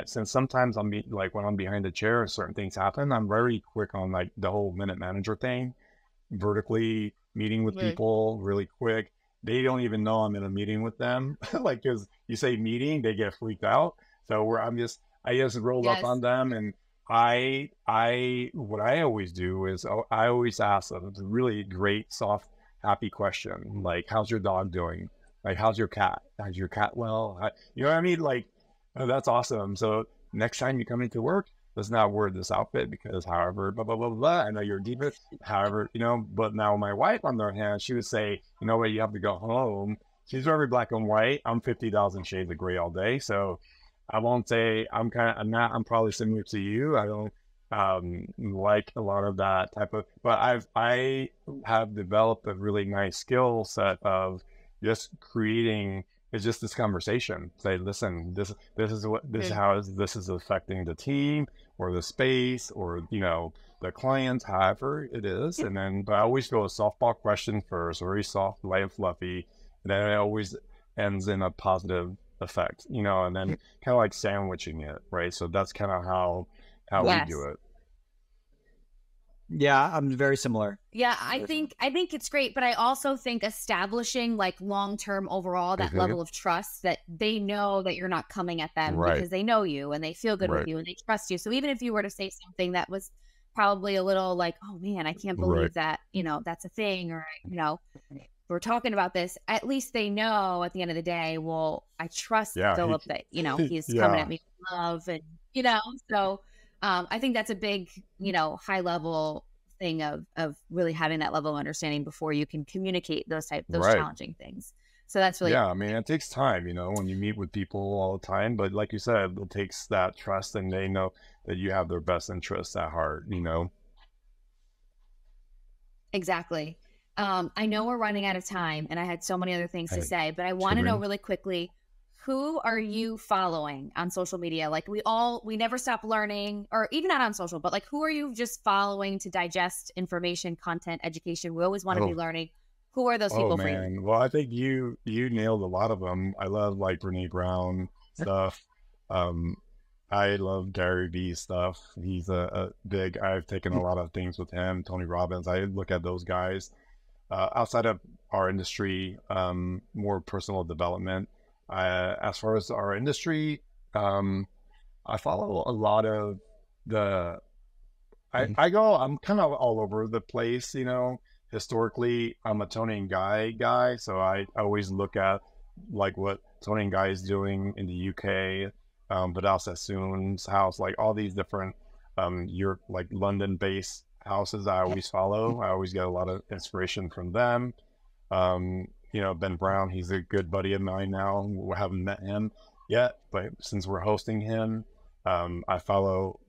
since sometimes when I'm behind the chair, certain things happen, I'm very quick on like the whole minute manager thing, vertically meeting with people really quick. They don't even know I'm in a meeting with them. Like, cause you say meeting, they get freaked out. So I just roll up on them, and what I always do is I always ask a really great, soft, happy question. Like, how's your dog doing? Like, how's your cat? How's your cat well? You know what I mean? Like, oh, that's awesome. So next time you come into work, let's not wear this outfit because however, blah, blah, blah, blah. I know you're deep, however, but now my wife on the other hand, she would say, you know what, you have to go home. She's very black and white. I'm 50,000 shades of gray all day. So I won't say I'm probably similar to you. I don't like a lot of that type of, but I have developed a really nice skill set of just creating. It's just this conversation. Say, listen, this is how this is affecting the team or the space or the clients, however it is. And then, but I always go a softball question first, very soft, light and fluffy, and then it always ends in a positive effect, and then kind of like sandwiching it, right? So that's kind of how we do it. Yeah, I'm very similar. Yeah, I think it's great, but I also think establishing like long-term overall that level of trust that they know that you're not coming at them because they know you and they feel good with you and they trust you. So even if you were to say something that was probably a little like, oh man, I can't believe that, that's a thing, or we're talking about this, at least they know at the end of the day, well, I trust Philip that, he's coming at me with love and, so I think that's a big, high level thing of really having that level of understanding before you can communicate those challenging things. So that's really, I mean, it takes time, when you meet with people all the time, but like you said, it takes that trust and they know that you have their best interests at heart, Exactly. I know we're running out of time and I had so many other things to say, but I want to know really quickly, who are you following on social media? Like we never stop learning, or even not on social, but like, who are you just following to digest information, content, education? We always want to be learning. Who are those people for you? Well, I think you nailed a lot of them. I love like Brene Brown stuff. I love Gary Vee stuff. He's a big, I've taken a lot of things with him. Tony Robbins, I look at those guys. Outside of our industry, more personal development. As far as our industry, I follow a lot of the, I'm kind of all over the place, you know. Historically, I'm a Tony and guy, so I always look at like what Tony and Guy is doing in the UK, Vidal Sassoon's house, like all these different Europe, like London-based houses I always follow. I always get a lot of inspiration from them. You know, Ben Brown, he's a good buddy of mine now. We haven't met him yet, but since we're hosting him, I follow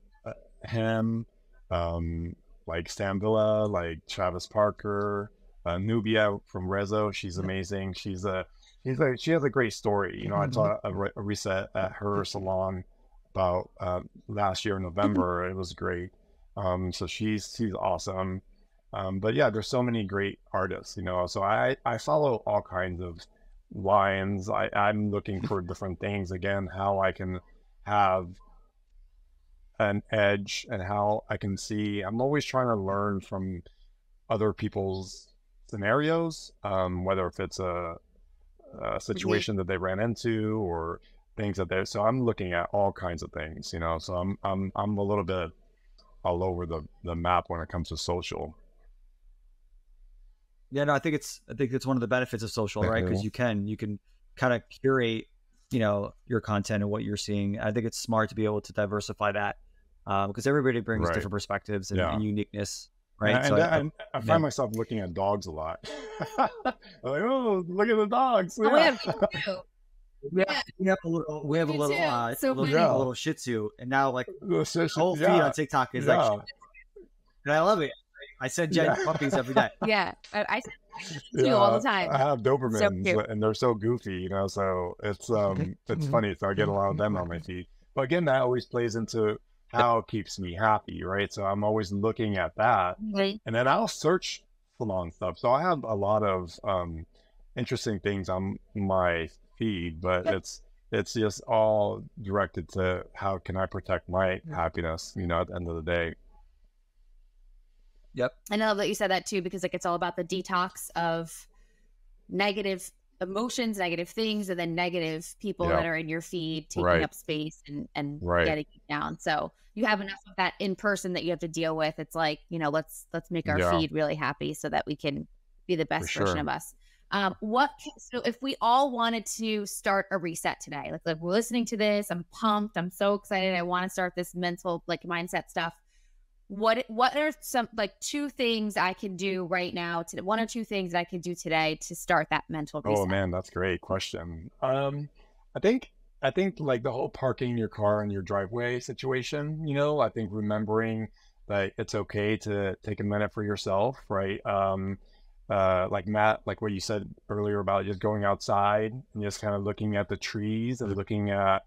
him. Like Stan Villa, like Travis Parker, Nubia from Rezo. She's amazing. She has a great story. You know, I taught a reset at her salon about last year in November. It was great. So she's awesome. But yeah, there's so many great artists, you know. So I follow all kinds of lines. I'm looking for different things. Again, how I can have an edge and how I can see. I'm always trying to learn from other people's scenarios, whether if it's a situation that they ran into or things that they. So I'm looking at all kinds of things, you know. So I'm a little bit all over the map when it comes to social. Yeah, no, I think it's one of the benefits of social, right? Because you can kind of curate, you know, your content and what you're seeing. I think it's smart to be able to diversify that. Because everybody brings different perspectives and uniqueness, right? I find myself looking at dogs a lot. I'm like, oh, look at the dogs. Oh, we have a little Shih Tzu, and now like the whole feed on TikTok is like, and I love it. I send Jen puppies every day. Yeah, I send you all the time. I have Dobermans, and they're so goofy, you know. So it's funny. So I get a lot of them on my feed. But again, that always plays into how it keeps me happy, right? So I'm always looking at that, and then I'll search salon stuff. So I have a lot of interesting things on my feed, but it's just all directed to how can I protect my happiness, you know, at the end of the day. Yep. I love that you said that too, because like it's all about the detox of negative emotions, negative things, and then negative people that are in your feed taking up space and getting you down. So you have enough of that in person that you have to deal with. It's like, you know, let's make our feed really happy so that we can be the best version of us. So if we all wanted to start a reset today, like we're listening to this, I'm pumped, I'm so excited, I want to start this mental like mindset stuff. What are some like two things I can do right now? One or two things that I can do today to start that mental reset? Oh man, that's a great question. I think like the whole parking your car in your driveway situation, you know, I think remembering that it's okay to take a minute for yourself, right? Like Matt, like what you said earlier about just going outside and just kind of looking at the trees and looking at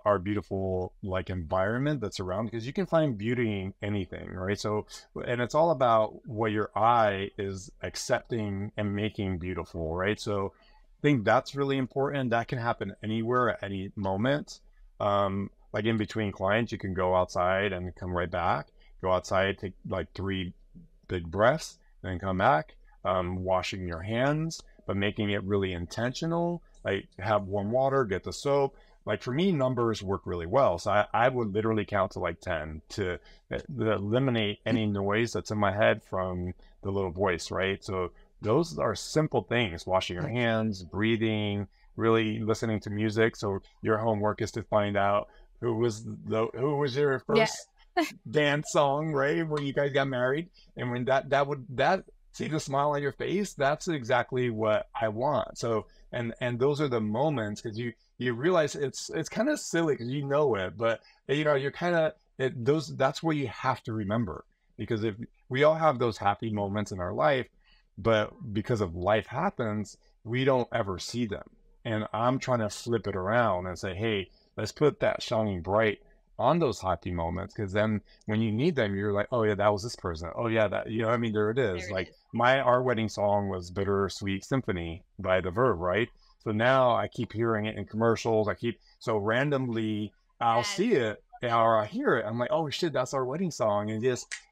our beautiful like environment that's around, because you can find beauty in anything, right? So, and it's all about what your eye is accepting and making beautiful, right? So I think that's really important. That can happen anywhere at any moment. Like in between clients, you can go outside and come right back, go outside, take like 3 big breaths, then come back, washing your hands, but making it really intentional, like have warm water, get the soap. Like for me, numbers work really well. So I would literally count to like 10 to eliminate any noise that's in my head from the little voice, right? So those are simple things: washing your hands, breathing, really listening to music. So your homework is to find out who was your first dance song, right? When you guys got married, and when that see the smile on your face, that's exactly what I want. So and those are the moments, because you realize it's kind of silly because you know it, but you know, you're kind of that's where you have to remember, because if we all have those happy moments in our life, but because of life happens, we don't ever see them. And I'm trying to flip it around and say, hey, let's put that shining bright on those happy moments, because then when you need them, you're like, oh yeah, that was this person. Oh yeah, that, you know, I mean, there it is. Like our wedding song was Bittersweet Symphony by The Verve, right? So now I keep hearing it in commercials. So randomly I'll see it or I hear it. I'm like, oh shit, that's our wedding song. And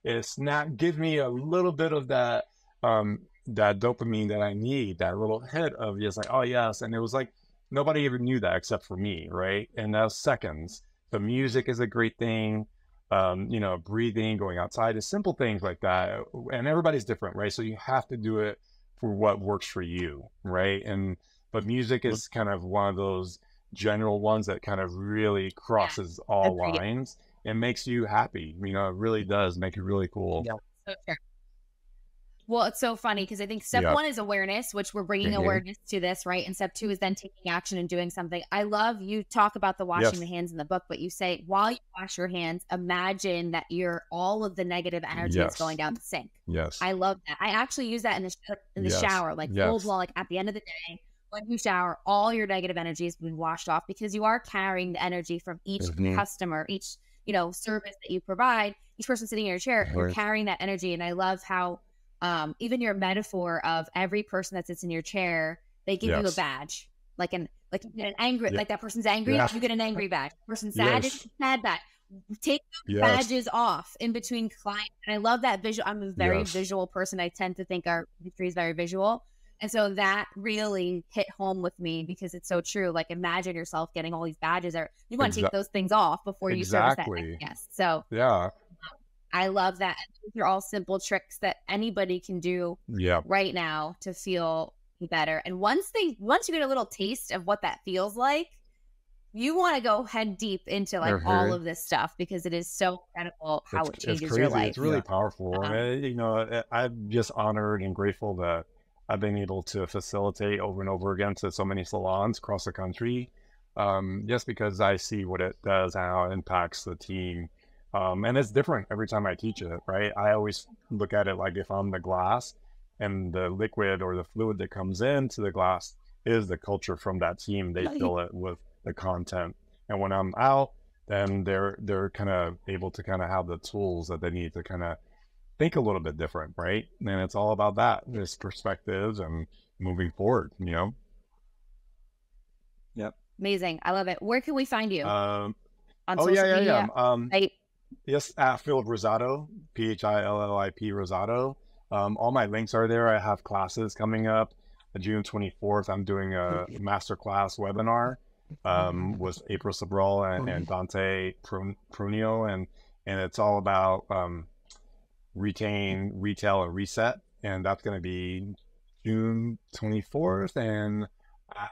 it's not give me a little bit of that dopamine that I need, that little hit of just like, oh yes. And it was like, nobody even knew that except for me, right? And that was seconds. The music is a great thing. You know, breathing, going outside, is simple things like that. And everybody's different, right? So you have to do it for what works for you, right? But music is kind of one of those general ones that kind of really crosses all lines and makes you happy. You know, it really does make it really cool. Yeah. So true. Well, it's so funny because I think step one is awareness, which we're bringing awareness to this, right? And step two is then taking action and doing something. I love you talk about the washing the hands in the book, but you say while you wash your hands, imagine that all of the negative energy is going down the sink. Yes. I love that. I actually use that in the shower, like full blown, like at the end of the day, when you shower, all your negative energy has been washed off because you are carrying the energy from each customer, each, you know, service that you provide, each person sitting in your chair, you're carrying that energy. And I love how even your metaphor of every person that sits in your chair, they give you a badge, like you get an angry, like that person's angry, you get an angry badge. Person's sad, it's a sad badge. Take those badges off in between clients. And I love that visual. I'm a very visual person. I tend to think our industry is very visual. And so that really hit home with me because it's so true. Like imagine yourself getting all these badges. You want to take those things off before you service that next guest. So I love that. These are all simple tricks that anybody can do right now to feel better. And once you get a little taste of what that feels like, you want to go head deep into like all of this stuff because it is so incredible how it changes your life. It's really powerful. You know, I'm just honored and grateful that I've been able to facilitate over and over again to so many salons across the country, just because I see what it does, how it impacts the team. And it's different every time I teach it, right? I always look at it like if I'm the glass and the liquid or the fluid that comes into the glass is the culture from that team. They fill it with the content. And when I'm out, then they're kind of able to kind of have the tools that they need to kind of think a little bit different, right? And it's all about that, this perspectives and moving forward, you know? Yep. Amazing. I love it. Where can we find you? On social media? Yes, at Phillip Rosado, Phillip Rosado. All my links are there. I have classes coming up. June 24th, I'm doing a masterclass webinar with April Sobral and Dante Prunio, and it's all about retain, retail, and reset. And that's going to be June 24th. And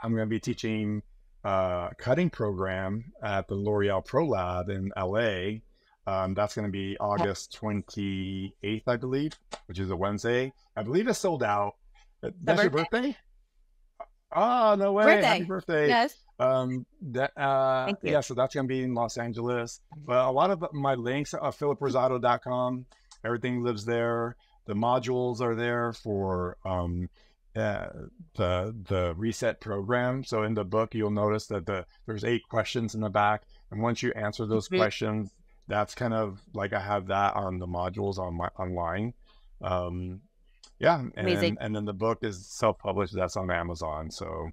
I'm going to be teaching a cutting program at the L'Oreal Pro Lab in LA. That's going to be August 28th, I believe, which is a Wednesday. I believe it's sold out. That's your birthday? Oh, no way. Happy birthday. Yes. Thank you. Yeah, so that's going to be in Los Angeles. But a lot of my links are philiprosado.com. Everything lives there. The modules are there for the reset program. So in the book, you'll notice that there's 8 questions in the back. And once you answer those questions, that's kind of like I have that on the modules on my online. Amazing. And then the book is self-published. That's on Amazon. So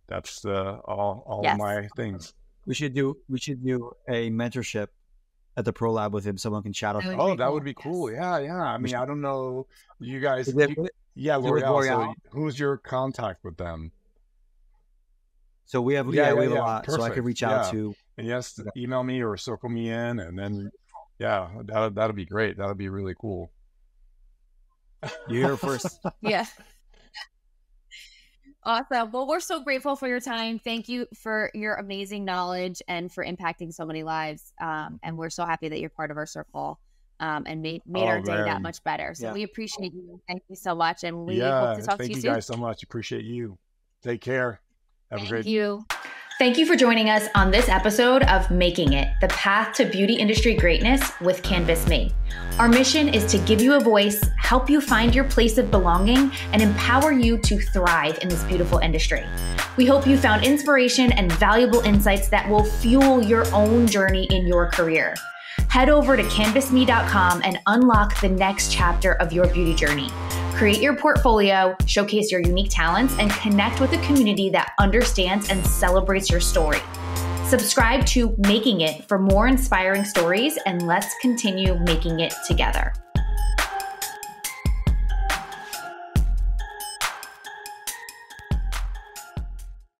that's all of my things. We should do a mentorship at the Pro Lab with him. Someone can chat. That would be cool. Yeah. I mean, I don't know you guys. L'Oreal. So who's your contact with them? So we have a lot. Perfect. So I could reach out to. And yes, email me or circle me in, and then that'll be great. That'll be really cool. You hear it first. Yeah. Awesome. Well, we're so grateful for your time. Thank you for your amazing knowledge and for impacting so many lives. And we're so happy that you're part of our circle and made our day that much better. So we appreciate you. Thank you so much. And we hope to talk to you soon. Thank you guys so much. Appreciate you. Take care. Have a great day. Thank you. Thank you for joining us on this episode of Making It, the path to beauty industry greatness with Canvas Me. Our mission is to give you a voice, help you find your place of belonging, and empower you to thrive in this beautiful industry. We hope you found inspiration and valuable insights that will fuel your own journey in your career. Head over to canvasme.com and unlock the next chapter of your beauty journey. Create your portfolio, showcase your unique talents, and connect with a community that understands and celebrates your story. Subscribe to Making It for more inspiring stories, and let's continue making it together.